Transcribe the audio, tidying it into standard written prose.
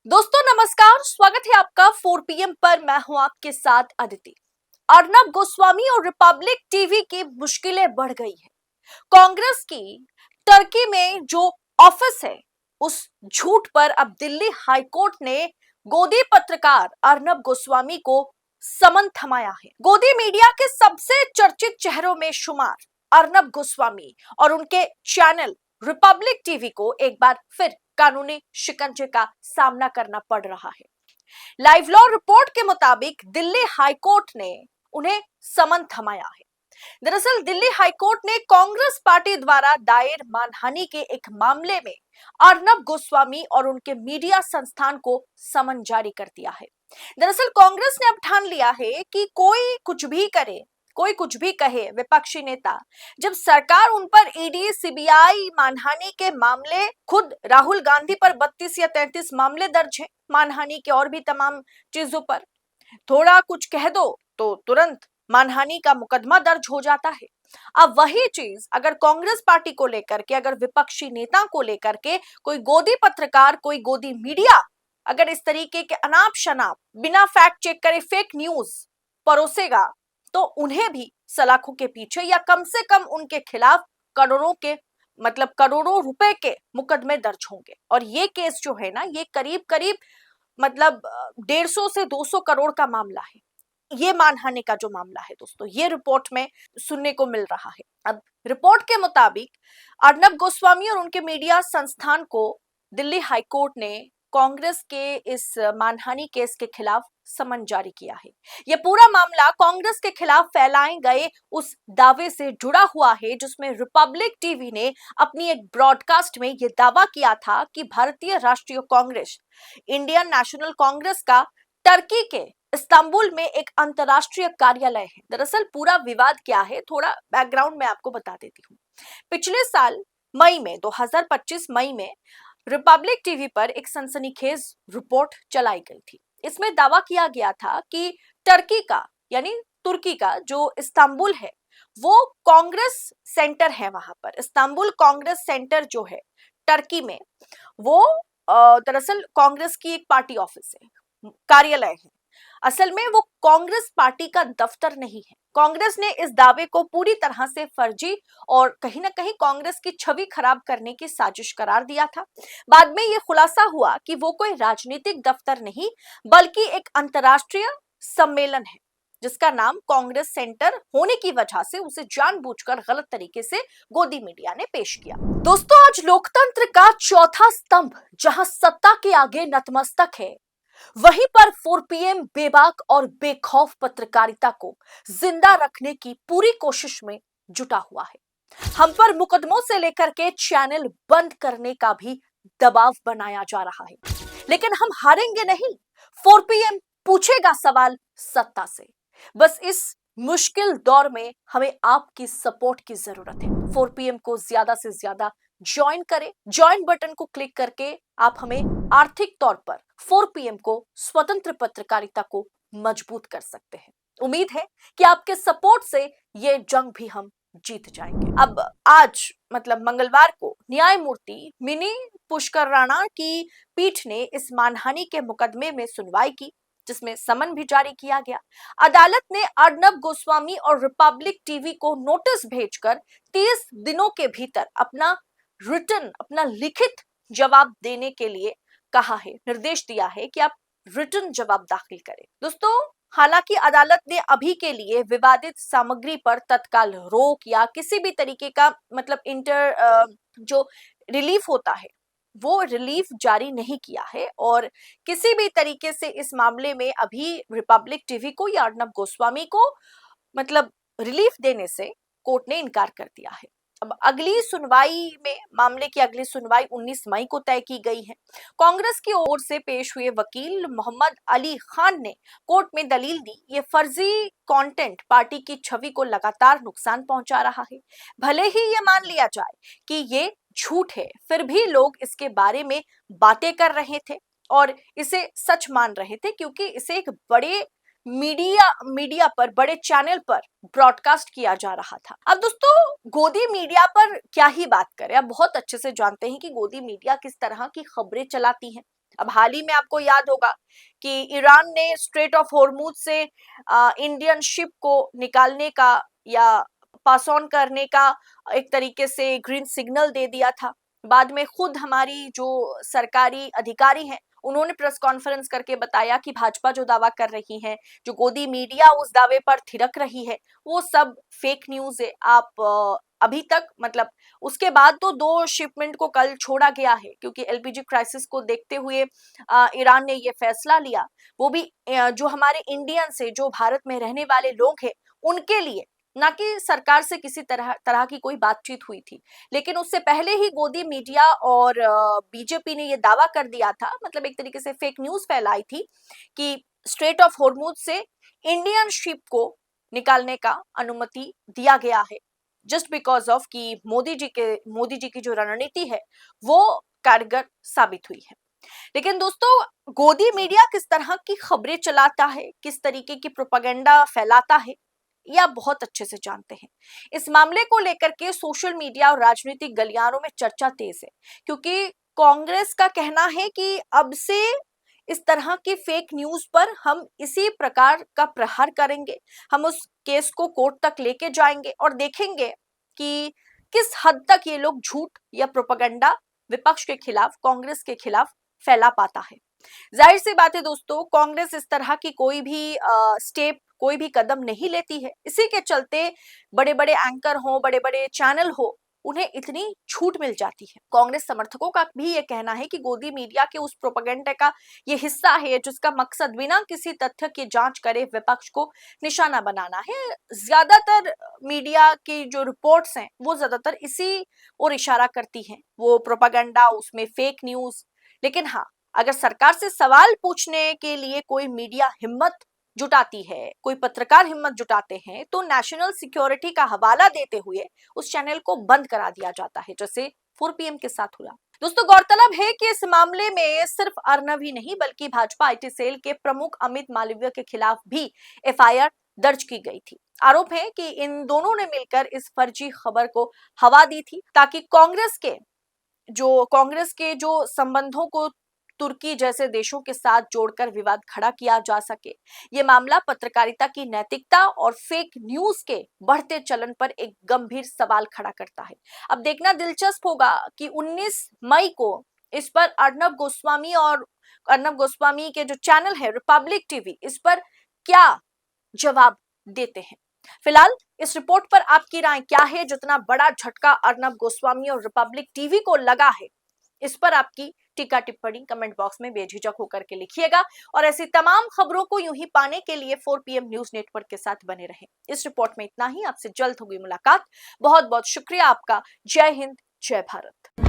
दोस्तों नमस्कार, स्वागत है आपका 4 PM पर। मैं हूं आपके साथ अदिति। अर्नब गोस्वामी और रिपब्लिक टीवी की मुश्किलें बढ़ गई है। कांग्रेस की टर्की में जो ऑफिस है, उस झूठ पर अब दिल्ली हाईकोर्ट ने गोदी पत्रकार अर्नब गोस्वामी को समन थमाया है। गोदी मीडिया के सबसे चर्चित चेहरों में शुमार अर्नब गोस्वामी और उनके चैनल रिपब्लिक टीवी को एक बार फिर कानूनी शिकंजे का सामना करना पड़ रहा है। लाइव लॉ रिपोर्ट के मुताबिक दिल्ली हाईकोर्ट ने उन्हें समन थमाया है। दरअसल दिल्ली हाईकोर्ट ने कांग्रेस पार्टी द्वारा दायर मानहानि के एक मामले में अर्नब गोस्वामी और उनके मीडिया संस्थान को समन जारी कर दिया है। दरअसल कांग्रेस ने अब ठान लिया है कि कोई कुछ भी करे, कोई कुछ भी कहे, विपक्षी नेता, जब सरकार उन पर ईडी सीबीआई मानहानि के मामले, खुद राहुल गांधी पर 32 या 33 मामले दर्ज है मानहानि के और भी तमाम चीजों पर, थोड़ा कुछ कह दो तो तुरंत मानहानि का मुकदमा दर्ज हो जाता है। अब वही चीज अगर कांग्रेस पार्टी को लेकर के, अगर विपक्षी नेता को लेकर के कोई गोदी पत्रकार, कोई गोदी मीडिया अगर इस तरीके के अनाप शनाप बिना फैक्ट चेक करे फेक न्यूज परोसेगा, तो उन्हें भी सलाखों के पीछे या कम से कम उनके खिलाफ करोड़ों के करोड़ों रुपए के मुकदमे दर्ज होंगे। और ये केस जो है ना, ये करीब करीब 150 से 200 करोड़ का मामला है। ये मानहानि का जो मामला है दोस्तों, ये रिपोर्ट में सुनने को मिल रहा है। अब रिपोर्ट के मुताबिक अर्नब गोस्वामी और उनके मीडिया संस्थान को दिल्ली हाईकोर्ट ने कांग्रेस के इस मानहानि केस के खिलाफ समन जारी किया है। यह पूरा मामला कांग्रेस के खिलाफ फैलाए गए उस दावे से जुड़ा हुआ है जिसमें रिपब्लिक टीवी ने अपनी एक ब्रॉडकास्ट में यह दावा किया था कि भारतीय राष्ट्रीय कांग्रेस, इंडियन नेशनल कांग्रेस का टर्की के इस्तांबुल में एक अंतरराष्ट्रीय कार्यालय है। दरअसल पूरा विवाद क्या है, थोड़ा बैकग्राउंड में आपको बता देती हूँ। पिछले साल मई में 2025 मई में रिपब्लिक टीवी पर एक सनसनीखेज रिपोर्ट चलाई गई थी। इसमें दावा किया गया था कि टर्की का, यानी तुर्की का जो इस्तांबुल है, वो कांग्रेस सेंटर है। वहां पर इस्तांबुल कांग्रेस सेंटर जो है टर्की में, वो दरअसल कांग्रेस की एक पार्टी ऑफिस है, कार्यालय है। असल में वो कांग्रेस पार्टी का दफ्तर नहीं है। कांग्रेस ने इस दावे को पूरी तरह से फर्जी और कहीं ना कहीं कांग्रेस की छवि खराब करने की साजिश करार दिया था। बाद में यह खुलासा हुआ कि वो कोई राजनीतिक दफ्तर नहीं, बल्कि एक अंतरराष्ट्रीय सम्मेलन है जिसका नाम कांग्रेस सेंटर होने की वजह से उसे जानबूझकर गलत तरीके से गोदी मीडिया ने पेश किया। दोस्तों, आज लोकतंत्र का चौथा स्तंभ जहां सत्ता के आगे नतमस्तक है, वहीं पर 4 PM बेबाक और बेखौफ पत्रकारिता को जिंदा रखने की पूरी कोशिश में जुटा हुआ है। हम पर मुकदमों से लेकर के चैनल बंद करने का भी दबाव बनाया जा रहा है, लेकिन हम हारेंगे नहीं। 4 PM पूछेगा सवाल सत्ता से। बस इस मुश्किल दौर में हमें आपकी सपोर्ट की जरूरत है। 4 PM को ज्यादा से ज्यादा ज्वाइन करें। ज्वाइन बटन को क्लिक करके आप हमें आर्थिक तौर पर 4 PM को, स्वतंत्र पत्रकारिता को मजबूत कर सकते हैं। उम्मीद है कि आपके सपोर्ट से ये जंग भी हम जीत जाएंगे। अब आज मंगलवार को न्यायमूर्ति मिनी पुष्कर राणा की पीठ ने इस मानहानि के मुकदमे में सुनवाई की, जिसमें समन भी जारी किया गया। अदालत ने अर्नब गोस्वामी और रिपब्लिक टीवी को नोटिस भेजकर 30 दिनों के भीतर अपना लिखित जवाब देने के लिए कहा है, निर्देश दिया है कि आप रिटन जवाब दाखिल करें। दोस्तों, हालांकि अदालत ने अभी के लिए विवादित सामग्री पर तत्काल रोक या किसी भी तरीके का जो रिलीफ होता है, वो रिलीफ जारी नहीं किया है और किसी भी तरीके से इस मामले में अभी रिपब्लिक टीवी को या अर्नब गोस्वामी को रिलीफ देने से कोर्ट ने इनकार कर दिया है। अब अगली सुनवाई में, मामले की अगली सुनवाई 19 मई को तय की गई है। कांग्रेस की ओर से पेश हुए वकील मोहम्मद अली खान ने कोर्ट में दलील दी, ये फर्जी कंटेंट पार्टी की छवि को लगातार नुकसान पहुंचा रहा है। भले ही ये मान लिया जाए कि ये झूठ है, फिर भी लोग इसके बारे में बातें कर रहे थे और इसे सच मान रहे थे, क्योंकि इसे एक बड़े मीडिया पर, बड़े चैनल पर ब्रॉडकास्ट किया जा रहा था। अब दोस्तों, गोदी मीडिया पर क्या ही बात करें, अब बहुत अच्छे से जानते हैं कि गोदी मीडिया किस तरह की खबरें चलाती है। अब हाल ही में आपको याद होगा कि ईरान ने स्ट्रेट ऑफ हॉर्मूज से इंडियन शिप को निकालने का या पास ऑन करने का एक तरीके से ग्रीन सिग्नल दे दिया था। बाद में खुद हमारी जो सरकारी अधिकारी हैं उन्होंने प्रेस कॉन्फ्रेंस करके बताया कि भाजपा जो दावा कर रही है, जो गोदी मीडिया उस दावे पर थिरक रही है, वो सब फेक न्यूज है। आप अभी तक मतलब उसके बाद तो 2 शिपमेंट को कल छोड़ा गया है क्योंकि एलपीजी क्राइसिस को देखते हुए ईरान ने ये फैसला लिया, वो भी जो हमारे इंडियन से जो भारत में रहने वाले लोग हैं उनके लिए, ना कि सरकार से किसी तरह तरह की कोई बातचीत हुई थी। लेकिन उससे पहले ही गोदी मीडिया और बीजेपी ने ये दावा कर दिया था, मतलब एक तरीके से फेक न्यूज फैलाई थी कि स्ट्रेट ऑफ हॉर्मूज से इंडियन शिप को निकालने का अनुमति दिया गया है, जस्ट बिकॉज ऑफ कि मोदी जी की जो रणनीति है वो कारगर साबित हुई है। लेकिन दोस्तों, गोदी मीडिया किस तरह की खबरें चलाता है, किस तरीके की प्रोपेगेंडा फैलाता है, ये आप बहुत अच्छे से जानते हैं। इस मामले को लेकर के सोशल मीडिया और राजनीतिक गलियारों में चर्चा तेज है क्योंकि कांग्रेस का कहना है कि अब से इस तरह की फेक न्यूज पर हम इसी प्रकार का प्रहार करेंगे, हम उस केस को कोर्ट तक लेके जाएंगे और देखेंगे कि किस हद तक ये लोग झूठ या प्रोपेगेंडा विपक्ष के खिलाफ, कांग्रेस के खिलाफ फैला पाता है। जाहिर सी बात है दोस्तों, कांग्रेस इस तरह की कोई भी स्टेप, कोई भी कदम नहीं लेती है। इसी के चलते बड़े बड़े एंकर हो, बड़े बड़े चैनल हो, उन्हें इतनी छूट मिल जाती है। कांग्रेस समर्थकों का भी ये कहना है कि गोदी मीडिया के उस प्रोपेगेंडा का ये हिस्सा है जिसका मकसद बिना किसी तथ्य की जांच करे विपक्ष को निशाना बनाना है। ज्यादातर मीडिया की जो रिपोर्ट्स हैं वो ज्यादातर इसी और इशारा करती हैं, वो प्रोपेगेंडा, उसमें फेक न्यूज। लेकिन हाँ, अगर सरकार से सवाल पूछने के लिए कोई मीडिया हिम्मत जुटाती है, कोई पत्रकार हिम्मत जुटाते हैं, तो नेशनल सिक्योरिटी का हवाला देते हुए उस चैनल को बंद करा दिया जाता है, जैसे 4 पीएम के साथ हुआ। दोस्तों, गौरतलब है कि इस मामले में सिर्फ अर्नब ही नहीं बल्कि भाजपा आईटी सेल के प्रमुख अमित मालवीय के खिलाफ भी एफआईआर दर्ज की गई थी। आरोप है कि इन दोनों ने मिलकर इस फर्जी खबर को हवा दी थी ताकि कांग्रेस के जो संबंधों को तुर्की जैसे देशों के साथ जोड़कर विवाद खड़ा किया जा सके। ये मामला पत्रकारिता की नैतिकता और फेक न्यूज के बढ़ते चलन पर एक गंभीर सवाल खड़ा करता है। अब देखना दिलचस्प होगा कि 19 मई को इस पर अर्नब गोस्वामी के जो चैनल है रिपब्लिक टीवी, इस पर क्या जवाब देते हैं। फिलहाल इस रिपोर्ट पर आपकी राय क्या है? जितना बड़ा झटका अर्नब गोस्वामी और रिपब्लिक टीवी को लगा है, इस पर आपकी टीका टिप्पणी कमेंट बॉक्स में बेझिझक होकर के लिखिएगा और ऐसी तमाम खबरों को यूं ही पाने के लिए 4 पीएम न्यूज नेटवर्क के साथ बने रहें। इस रिपोर्ट में इतना ही, आपसे जल्द होगी मुलाकात। बहुत बहुत शुक्रिया आपका। जय हिंद, जय भारत।